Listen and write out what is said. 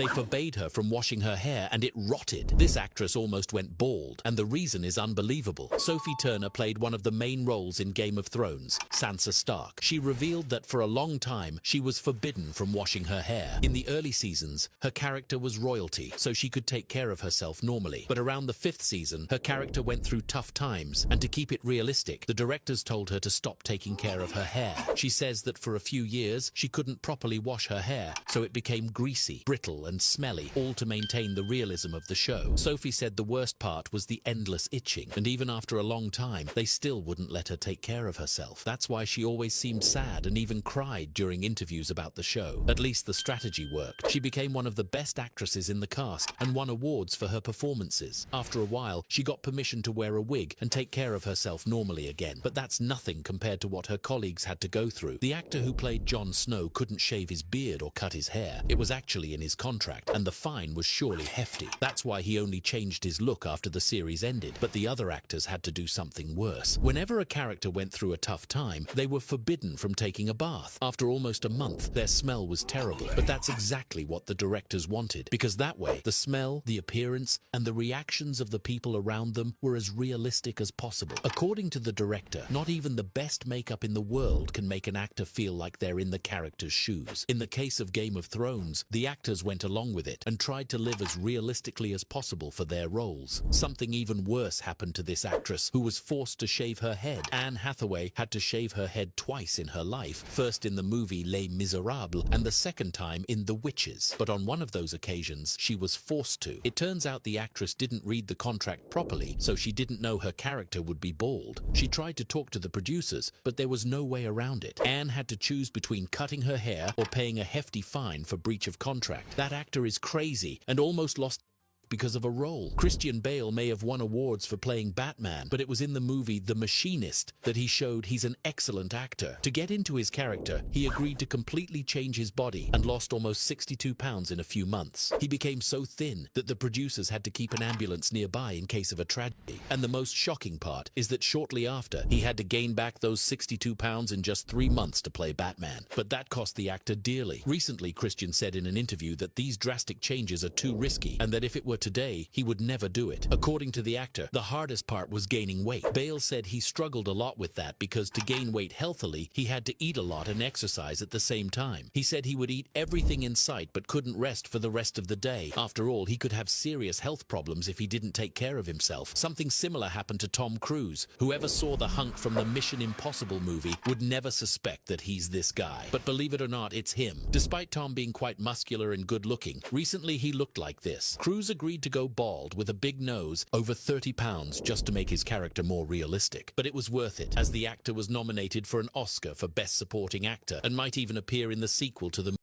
They forbade her from washing her hair and it rotted. This actress almost went bald, and the reason is unbelievable. Sophie Turner played one of the main roles in Game of Thrones, Sansa Stark. She revealed that for a long time, she was forbidden from washing her hair. In the early seasons, her character was royalty, so she could take care of herself normally. But around the 5th season, her character went through tough times, and to keep it realistic, the directors told her to stop taking care of her hair. She says that for a few years, she couldn't properly wash her hair, so it became greasy, brittle, and smelly, all to maintain the realism of the show. Sophie said the worst part was the endless itching, and even after a long time, they still wouldn't let her take care of herself. That's why she always seemed sad and even cried during interviews about the show. At least the strategy worked. She became one of the best actresses in the cast and won awards for her performances. After a while, she got permission to wear a wig and take care of herself normally again, but that's nothing compared to what her colleagues had to go through. The actor who played Jon Snow couldn't shave his beard or cut his hair. It was actually in his contract, and the fine was surely hefty. That's why he only changed his look after the series ended, but the other actors had to do something worse. Whenever a character went through a tough time, they were forbidden from taking a bath. After almost a month, their smell was terrible, but that's exactly what the directors wanted, because that way, the smell, the appearance, and the reactions of the people around them were as realistic as possible. According to the director, not even the best makeup in the world can make an actor feel like they're in the character's shoes. In the case of Game of Thrones, the actors went along with it and tried to live as realistically as possible for their roles. Something even worse happened to this actress, who was forced to shave her head. Anne Hathaway had to shave her head twice in her life, first in the movie Les Miserables and the second time in The Witches. But on one of those occasions, she was forced to. It turns out the actress didn't read the contract properly, so she didn't know her character would be bald. She tried to talk to the producers, but there was no way around it. Anne had to choose between cutting her hair or paying a hefty fine for breach of contract. That actor is crazy and almost lost because of a role. Christian Bale may have won awards for playing Batman, but it was in the movie The Machinist that he showed he's an excellent actor. To get into his character, he agreed to completely change his body and lost almost 62 pounds in a few months. He became so thin that the producers had to keep an ambulance nearby in case of a tragedy. And the most shocking part is that shortly after, he had to gain back those 62 pounds in just 3 months to play Batman. But that cost the actor dearly. Recently, Christian said in an interview that these drastic changes are too risky and that if it were today, he would never do it. According to the actor, the hardest part was gaining weight. Bale said he struggled a lot with that because to gain weight healthily, he had to eat a lot and exercise at the same time. He said he would eat everything in sight but couldn't rest for the rest of the day. After all, he could have serious health problems if he didn't take care of himself. Something similar happened to Tom Cruise. Whoever saw the hunk from the Mission Impossible movie would never suspect that he's this guy. But believe it or not, it's him. Despite Tom being quite muscular and good looking, recently he looked like this. Cruise agreed to go bald with a big nose, over 30 pounds, just to make his character more realistic. But it was worth it, as the actor was nominated for an Oscar for Best Supporting Actor and might even appear in the sequel to the